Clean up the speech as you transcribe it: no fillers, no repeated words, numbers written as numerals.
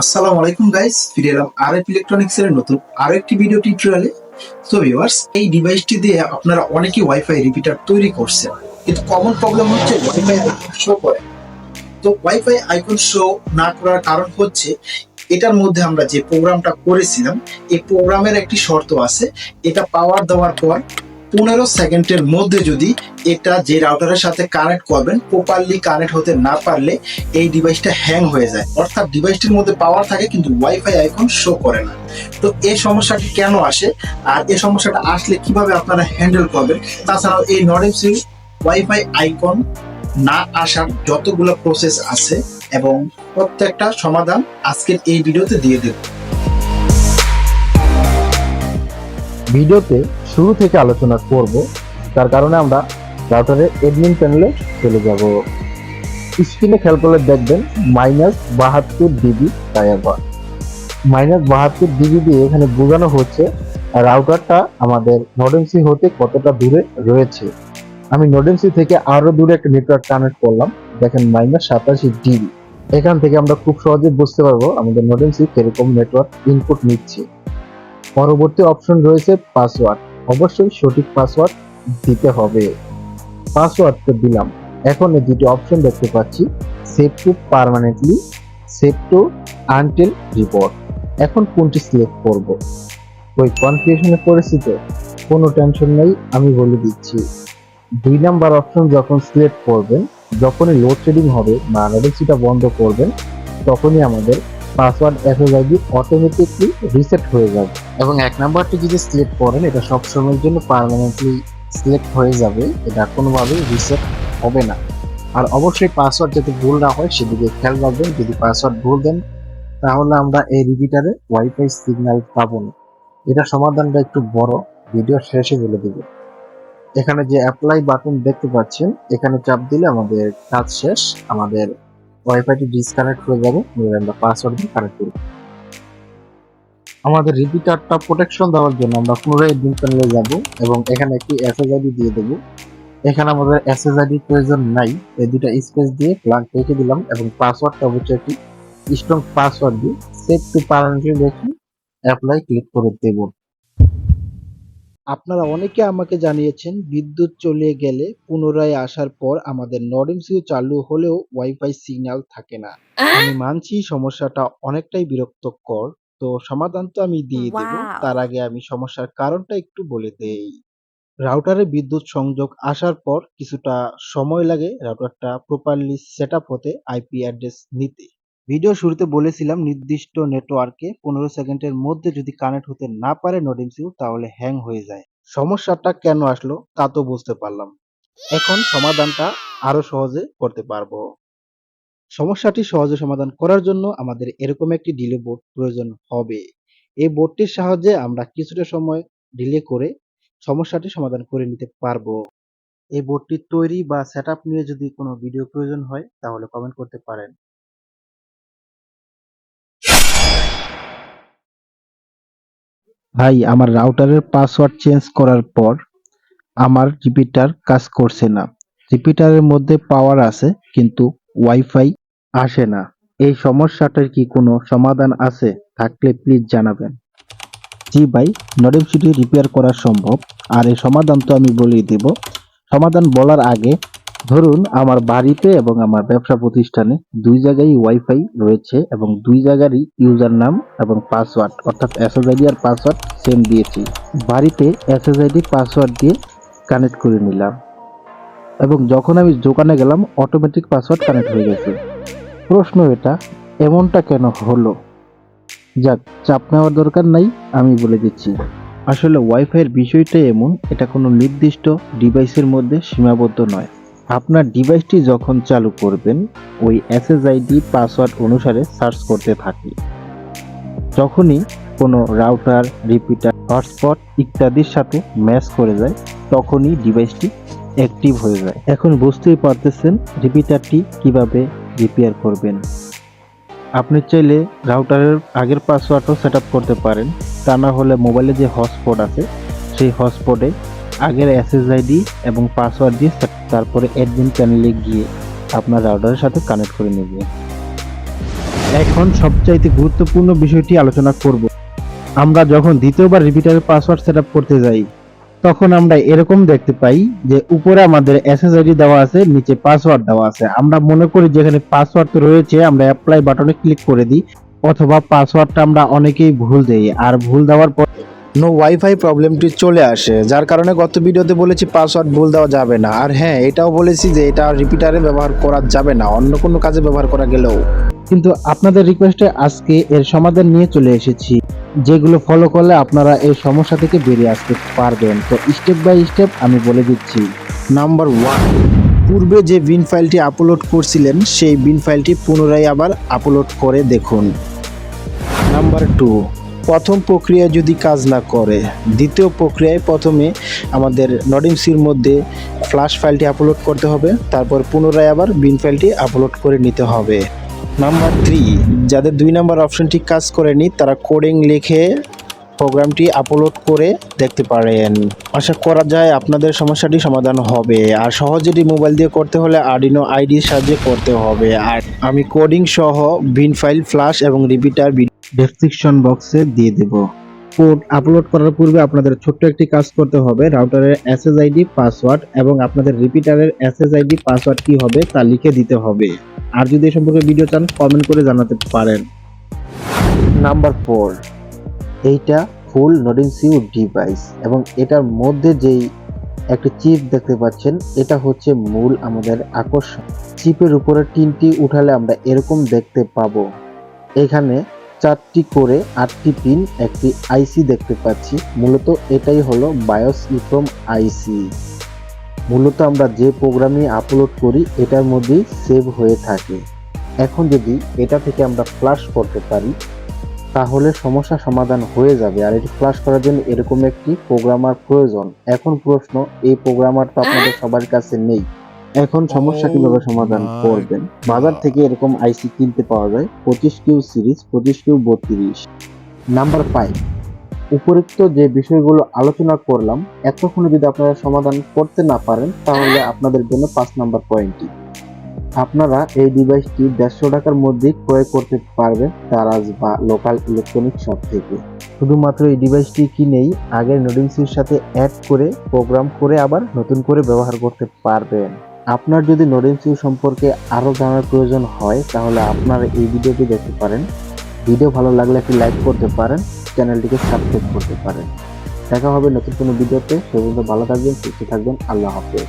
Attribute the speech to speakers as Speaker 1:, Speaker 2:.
Speaker 1: আসসালামু আলাইকুম গাইস, ফিরে এলাম আরএফ ইলেকট্রনিক্স এর নতুন আরো একটি ভিডিও টিউটোরিয়ালে। সো ভিউয়ার্স, এই ডিভাইসটি দিয়ে আপনারা অনেকেই ওয়াইফাই রিপিটার তৈরি করছেন, কিন্তু কমন প্রবলেম হচ্ছে ওয়াইফাই আইকন শো করে। তো ওয়াইফাই আইকন শো না করার কারণ হচ্ছে এটার মধ্যে আমরা যে প্রোগ্রামটা করেছিলাম, এই প্রোগ্রামের একটি শর্ত আছে। এটা পাওয়ার দেওয়ার পর 15 সেকেন্ডের মধ্যে যদি এটা যে রাউটারের সাথে কানেক্ট করবেন প্রপারলি কানেক্ট হতে না পারলে এই ডিভাইসটা হ্যাং হয়ে যায়, অর্থাৎ ডিভাইসটির মধ্যে পাওয়ার থাকে কিন্তু ওয়াইফাই আইকন শো করে না। তো এই সমস্যাটি কেন আসে আর এই সমস্যাটা আসলে কিভাবে আপনারা হ্যান্ডেল করবেন, তাছাড়াও এই নর্ডএমসি ওয়াইফাই আইকন না আসার যতগুলো প্রসেস আছে এবং প্রত্যেকটা সমাধান আজকের এই ভিডিওতে দিয়ে দেব।
Speaker 2: ভিডিওতে শুরু থেকে আলোচনা করব, তার কারণে আমরা রাউটারের অ্যাডমিন প্যানেলে চলে যাব। স্ক্রিনে খেয়াল করলে দেখবেন -72 ডিবি টায়ারবার। -72 ডিবি দিয়ে এখানে বোঝানো হচ্ছে রাউটারটা আমাদের নর্ডএমসি হতে কতটা দূরে রয়েছে। আমি নর্ডএমসি থেকে আরো দূরে একটা নেটওয়ার্ক কানেক্ট করলাম, দেখেন -87 ডিবি। এখান থেকে আমরা খুব সহজে বুঝতে পারবো আমাদের নর্ডএমসি কিরকম নেটওয়ার্ক ইনপুট নিচ্ছে। পরবর্তী অপশন রয়েছে পাসওয়ার্ড। অবশ্যই সঠিক পাসওয়ার্ড দিতে হবে। পাসওয়ার্ড তো দিলাম। এখন এই দুটি অপশন দেখতে পাচ্ছি, save two permanently, save two until report. এখন কোনটি সিলেক্ট করব? ওই কনফিউশনে পড়েছি তো, কোনো টেনশন নেই, আমি বলে দিচ্ছি। 2 নাম্বার অপশন যখন সিলেক্ট করবেন, যখনই লোডশেডিং হবে বা নর্ডএমসিটা বন্ধ করবেন, তখনই আমাদের পাসওয়ার্ড এসএসআইডি অটোমেটিকলি রিসেট হয়ে যাবে। এবং 1 নাম্বারটি যদি সিলেক্ট করেন, এটা সব সময়ের জন্য পার্মানেন্টলি সিলেক্ট হয়ে যাবে, এটা কোনোভাবেই রিসেট হবে না। আর অবশ্যই পাসওয়ার্ড যাতে ভুল না হয় সেদিকে খেয়াল রাখবেন। যদি পাসওয়ার্ড ভুল দেন তাহলে আমরা এই রিপিটারে ওয়াইফাই সিগন্যাল পাবো না। এটা সমাধানটা একটু বড়, ভিডিও শেষে বলে দেব। এখানে যে অ্যাপ্লাই বাটন দেখতে পাচ্ছেন, এখানে চাপ দিলে আমাদের কাজ শেষ। আমাদের ওয়াইফাইটি ডিসকানেক্ট হয়ে যাবে, আমরা পাসওয়ার্ড দিয়ে কানেক্ট করব। আমাদের রিপিটারটা প্রোটেকশন দেওয়ার জন্য আমরা পুনরায় অ্যাডমিন প্যানেলে যাব এবং এখানে একটি এসএসআইডি দিয়ে দেব। এখানে আমাদের এসএসআইডি প্রয়োজন নাই, এই দুটো স্পেস দিয়ে ব্ল্যাঙ্ক রেখে দিলাম এবং পাসওয়ার্ডটা অবশ্যই একটি স্ট্রং পাসওয়ার্ড দিয়ে সেভ টু পার্মানেন্টলি রেখে অ্যাপ্লাই ক্লিক করে দেব।
Speaker 3: আপনারা অনেকে আমাকে জানিয়েছেন বিদ্যুৎ চলে গেলে পুনরায় আসার পর আমাদের নর্ডএমসিও চালু হলেও ওয়াইফাই সিগন্যাল থাকে না। আমি মানছি সমস্যাটা অনেকটাই বিরক্তকর, তো সমাধান তো আমি দিয়ে দেব। তার আগে আমি সমস্যার কারণটা একটু বলে দেই। রাউটারে বিদ্যুৎ সংযোগ আসার পর কিছুটা সময় লাগে রাউটারটা প্রপারলি সেট আপ হতে, আইপি অ্যাড্রেস নিতে। ভিডিও শুরুতে বলেছিলাম নির্দিষ্ট নেটওয়ার্কে 15 সেকেন্ডের মধ্যে যদি কানেক্ট হতে না পারে নডিমসিউ, তাহলে হ্যাং হয়ে যায়। সমস্যাটা কেন আসলো তা তো বুঝতে পারলাম, এখন সমাধানটা আরো সহজে করতে পারবো। সমস্যাটি সহজে সমাধান করার জন্য আমাদের এরকম একটি ডিলে বোর্ড প্রয়োজন হবে। এই বোর্ডটির সাহায্যে আমরা কিছুটা সময় ডিলে করে সমস্যাটি সমাধান করে নিতে পারবো। এই বোর্ডটি তৈরি বা সেটআপ নিয়ে যদি কোনো ভিডিও প্রয়োজন হয় তাহলে কমেন্ট করতে পারেন।
Speaker 2: ভাই, আমার রাউটারের পাসওয়ার্ড চেঞ্জ করার পর আমার রিপিটার কাজ করছে না। রিপিটারের মধ্যে পাওয়ার আছে কিন্তু ওয়াইফাই আসে না। এই সমস্যাটার কি কোনো সমাধান আছে? থাকলে প্লিজ জানাবেন। জি ভাই, নডেমসিটি রিপেয়ার করা সম্ভব। আর এই সমাধান তো আমি বলেই দেব। সমাধান বলার আগে, ধরুন আমার বাড়িতে এবং আমার ব্যবসা প্রতিষ্ঠানে 2 জায়গায় ওয়াইফাই রয়েছে এবং 2 জায়গারই ইউজার নাম এবং পাসওয়ার্ড অর্থাৎ এসএসআইডি আর পাসওয়ার্ড সেম দিয়েছি। বাড়িতে এসএসআইডি পাসওয়ার্ড দিয়ে কানেক্ট করে নিলাম এবং যখন আমি দোকানে গেলাম অটোমেটিক পাসওয়ার্ড কানেক্ট হয়ে গেছে। প্রশ্ন এটা, এমনটা কেন হলো? যাক, চাপ নেওয়ার দরকার নাই, আমি বলে দিচ্ছি। আসলে ওয়াইফাইয়ের বিষয়টা এমন, এটা কোনো নির্দিষ্ট ডিভাইসের মধ্যে সীমাবদ্ধ নয়। আপনার ডিভাইসটি যখন চালু করবেন ওই এসএসআইডি পাসওয়ার্ড অনুসারে সার্চ করতে থাকি। যখনই কোনো রাউটার, রিপিটার, হটস্পট ইত্যাদির সাথে ম্যাচ করে যায় তখনই ডিভাইসটি অ্যাক্টিভ হয়ে যায়। এখন বুঝতেই পারতেছেন রিপিটারটি কিভাবে রিপেয়ার করবেন। আপনি চাইলে রাউটারের আগের পাসওয়ার্ডও সেট আপ করতে পারেন। তা না হলে মোবাইলে যে হটস্পট আছে সেই হটস্পটে আগের এসএসআইডি এবং পাসওয়ার্ড দিয়ে তারপরে অ্যাডমিন প্যানেলে গিয়ে আপনার রাউটারের সাথে কানেক্ট করে নেবেন।
Speaker 3: এখন সবচাইতে গুরুত্বপূর্ণ বিষয়টি আলোচনা করব। আমরা যখন দ্বিতীয়বার রিপিটারের পাসওয়ার্ড সেটআপ করতে যাই, তখন আমরা এরকম দেখতে পাই যে উপরে আমাদের এসএসআইডি দেওয়া আছে, নিচে পাসওয়ার্ড দেওয়া আছে। আমরা মনে করি যেখানে পাসওয়ার্ড তো রয়েছে, আমরা অ্যাপ্লাই বাটনে ক্লিক করে দিই, অথবা পাসওয়ার্ডটা আমরা অনেকেই ভুল দেই, আর ভুল দেওয়ার পর
Speaker 2: নো ওয়াইফাই প্রবলেমটি চলে আসে, যার কারণে গত ভিডিওতে বলেছি পাসওয়ার্ড ভুল দেওয়া যাবে না। আর হ্যাঁ, এটাও বলেছি যে এটা রিপিটারে ব্যবহার করা যাবে না, অন্য কোনো কাজে ব্যবহার করা গেলেও।
Speaker 3: কিন্তু আপনাদের রিকোয়েস্টে আজকে এর সমাধান নিয়ে চলে এসেছি, যেগুলো ফলো করলে আপনারা এই সমস্যা থেকে বেরিয়ে আসতে পারবেন। তো স্টেপ বাই স্টেপ আমি বলে দিচ্ছি।
Speaker 2: নাম্বার 1, পূর্বে যে বিন ফাইলটি আপলোড করছিলেন সেই বিন ফাইলটি পুনরায় আবার আপলোড করে দেখুন। নাম্বার 2, প্রথম প্রক্রিয়া যদি কাজ না করে, দ্বিতীয় প্রক্রিয়ায় প্রথমে আমাদের নডিমসির মধ্যে ফ্ল্যাশ ফাইলটি আপলোড করতে হবে, তারপর পুনরায় আবার বিন ফাইলটি আপলোড করে নিতে হবে। নাম্বার 3, যাদের 2 নাম্বার অপশনটি কাজ করেনি তারা কোডিং লিখে প্রোগ্রামটি আপলোড করে দেখতে পারেন। আশা করা যায় আপনাদের সমস্যাটি সমাধান হবে। আর সহজেই মোবাইল দিয়ে করতে হলে আরডিনো আইডির সাহায্যে করতে হবে। আর আমি কোডিং সহ বিন ফাইল, ফ্ল্যাশ এবং রিপিটার
Speaker 3: ডেসক্রিপশন বক্সে দিয়ে দেব। কোড আপলোড করার পূর্বে আপনাদের ছোট্ট একটি কাজ করতে হবে। রাউটারের এসএসআইডি পাসওয়ার্ড এবং আপনাদের রিপিটারের এসএসআইডি পাসওয়ার্ড কি হবে তা লিখে দিতে হবে। আর যদি এই সম্পর্কে ভিডিও চান কমেন্ট করে জানাতে পারেন।
Speaker 2: নাম্বার 4,
Speaker 3: এইটা ফুল নডিমসিউ ডিভাইস এবং এটার মধ্যে যেই একটা চিপ দেখতে পাচ্ছেন, এটা হচ্ছে মূল আমাদের আকর্ষণ। চিপের উপরে টিনটি উঠালে আমরা এরকম দেখতে পাবো। এখানে 4টি করে 8টি পিন একটি আইসি দেখতে পাচ্ছি। মূলত এটাই হলো বায়োস ইপ্রোম আইসি। মূলত আমরা যে প্রোগ্রামই আপলোড করি এটার মধ্যেই সেভ হয়ে থাকে। এখন যদি এটা থেকে আমরা ফ্ল্যাশ করতে পারি তাহলে সমস্যা সমাধান হয়ে যাবে। আর এটি ফ্ল্যাশ করার জন্য এরকম একটি প্রোগ্রামার প্রয়োজন। এখন প্রশ্ন, এই প্রোগ্রামার তো আপনাদের সবার কাছে নেই। এখন সমস্যা কিভাবে সমাধান করবেন? বাজার থেকে এরকম আইসি কিনতে পাওয়া যায় 25Q সিরিজ, 25Q32। নাম্বার 5, উপরোক্ত যে বিষয়গুলো আলোচনা করলাম এতক্ষণে যদি আপনারা সমাধান করতে না পারেন তাহলে আপনাদের জন্য 5 নাম্বার পয়েন্টটি, আপনারা এই ডিভাইসটি 150 টাকার মধ্যে ক্রয় করতে পারবেন দারাজ বা লোকাল ইলেকট্রনিক শপ থেকে। শুধুমাত্র এই ডিভাইসটি কিনেই আগের নডিমসির সাথে অ্যাড করে প্রোগ্রাম করে আবার নতুন করে ব্যবহার করতে পারবেন। আপনার যদি নডিমসি সম্পর্কে আরও জানার প্রয়োজন হয় তাহলে আপনারা এই ভিডিওটি দেখতে পারেন। ভিডিও ভালো লাগলে একটি লাইক করতে পারেন, চ্যানেলটিকে সাবস্ক্রাইব করতে পারেন। দেখা হবে নতুন কোনো ভিডিওতে। সে পর্যন্ত ভালো থাকবেন, সুস্থ থাকবেন। আল্লাহ হাফেজ।